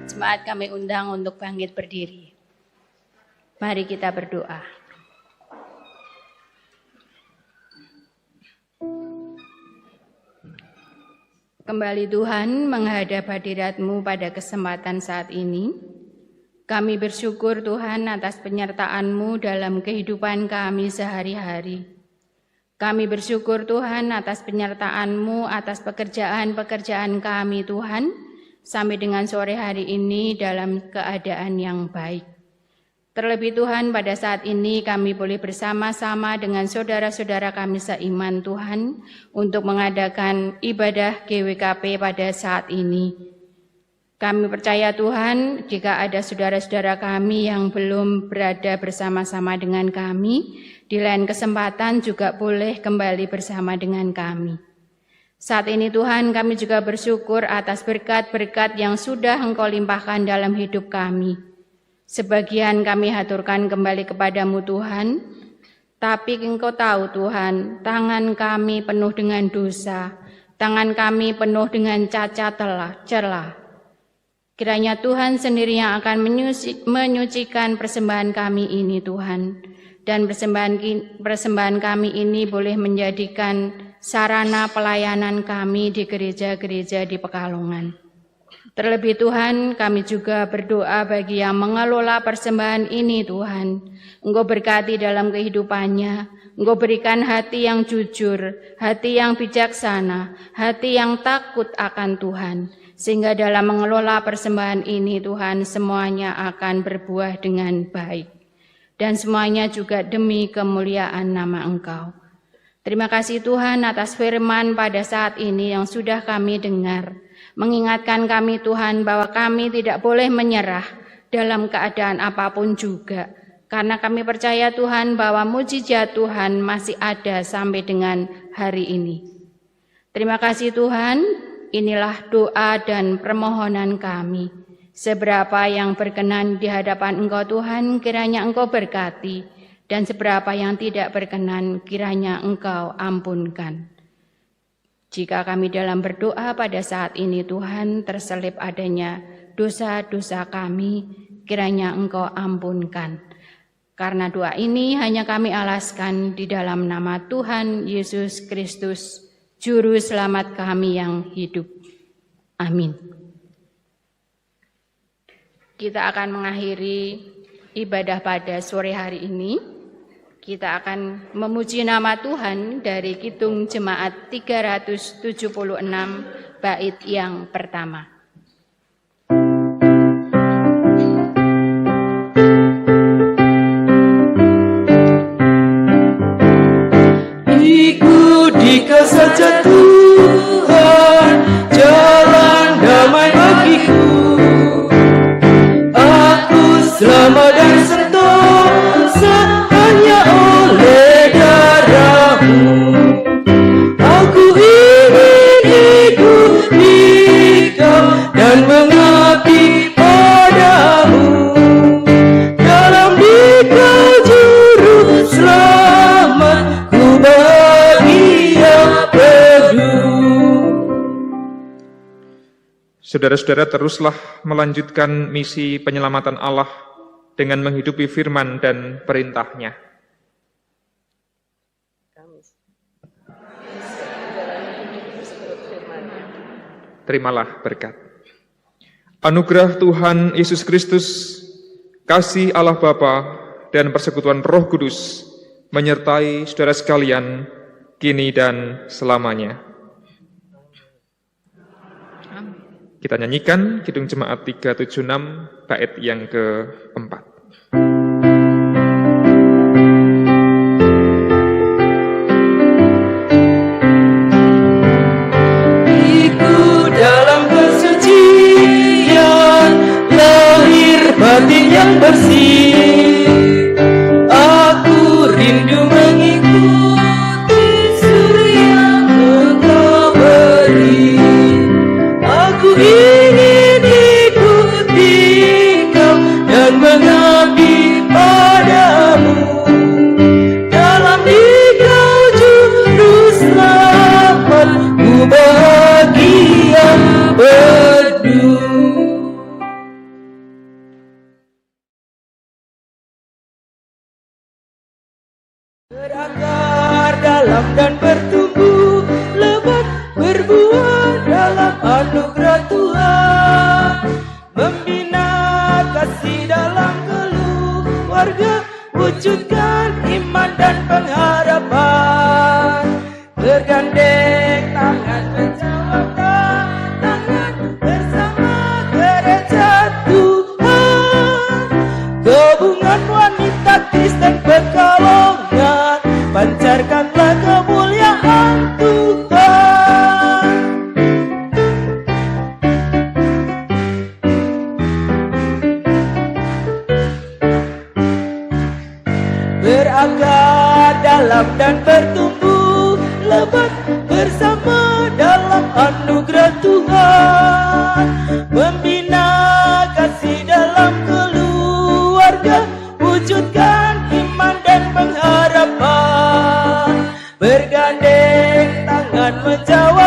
Jemaat kami undang untuk bangkit berdiri. Mari kita berdoa. Kembali Tuhan menghadap hadirat-Mu pada kesempatan saat ini. Kami bersyukur Tuhan atas penyertaan-Mu dalam kehidupan kami sehari-hari. Kami bersyukur Tuhan atas penyertaan-Mu atas pekerjaan-pekerjaan kami Tuhan, sampai dengan sore hari ini dalam keadaan yang baik. Terlebih Tuhan pada saat ini kami boleh bersama-sama dengan saudara-saudara kami seiman Tuhan untuk mengadakan ibadah GWKP pada saat ini. Kami percaya Tuhan jika ada saudara-saudara kami yang belum berada bersama-sama dengan kami, di lain kesempatan juga boleh kembali bersama dengan kami. Saat ini Tuhan kami juga bersyukur atas berkat-berkat yang sudah Engkau limpahkan dalam hidup kami. Sebagian kami haturkan kembali kepadamu Tuhan, tapi Engkau tahu Tuhan, tangan kami penuh dengan dosa, tangan kami penuh dengan cacat celah. Kiranya Tuhan sendiri yang akan menyucikan persembahan kami ini Tuhan, dan persembahan kami ini boleh menjadikan sarana pelayanan kami di gereja-gereja di Pekalongan. Terlebih Tuhan, kami juga berdoa bagi yang mengelola persembahan ini Tuhan. Engkau berkati dalam kehidupannya, Engkau berikan hati yang jujur, hati yang bijaksana, hati yang takut akan Tuhan. Sehingga dalam mengelola persembahan ini Tuhan, semuanya akan berbuah dengan baik. Dan semuanya juga demi kemuliaan nama Engkau. Terima kasih Tuhan atas firman pada saat ini yang sudah kami dengar. Mengingatkan kami Tuhan bahwa kami tidak boleh menyerah dalam keadaan apapun juga. Karena kami percaya Tuhan bahwa mujizat Tuhan masih ada sampai dengan hari ini. Terima kasih Tuhan, inilah doa dan permohonan kami. Seberapa yang berkenan di hadapan Engkau Tuhan, kiranya Engkau berkati. Dan seberapa yang tidak berkenan, kiranya Engkau ampunkan. Jika kami dalam berdoa pada saat ini Tuhan terselip adanya dosa-dosa kami, kiranya Engkau ampunkan. Karena doa ini hanya kami alaskan di dalam nama Tuhan Yesus Kristus, Juru Selamat kami yang hidup. Amin. Kita akan mengakhiri ibadah pada sore hari ini. Kita akan memuji nama Tuhan dari Kidung Jemaat 376 bait yang pertama. Ikuti saja Tuhan, jalan damai bagiku. Aku selamat dan sentosa hanya oleh darah-Mu. Aku ingin ikuti Kau dan mengabdi padamu. Dalam Dikau Juru Selamat, ku bahagia penuh. Saudara-saudara, teruslah melanjutkan misi penyelamatan Allah dengan menghidupi firman dan perintah-Nya. Terimalah berkat. Anugerah Tuhan Yesus Kristus, kasih Allah Bapa, dan persekutuan Roh Kudus menyertai saudara sekalian kini dan selamanya. Kita nyanyikan Kidung Jemaat 376 bait yang keempat. Ikut dalam kesucian, lahir batin yang bersih. Aku rindu mengikuti surya yang Engkau beri. Aku ingin ikuti Kau dan mengabdi padamu. Dalam Dikau juru selamat, ku bahagia berdu. Berakar dalam dan bertumbuh lebat, berbuah dalam anugerah Tuhan, membina kasih dalam keluarga, wujudkan iman dan pengharapan, bergandeng tangan menjawab tantangan bersama gereja Tuhan, gabungan wanita Kristen berkalongan, pancarkanlah kemuliaan Tuhan. Berakar dalam dan bertumbuh lebat bersama dalam anugerah Tuhan, membina kasih dalam keluarga, wujudkan iman dan pengharapan, bergandeng tangan menjawab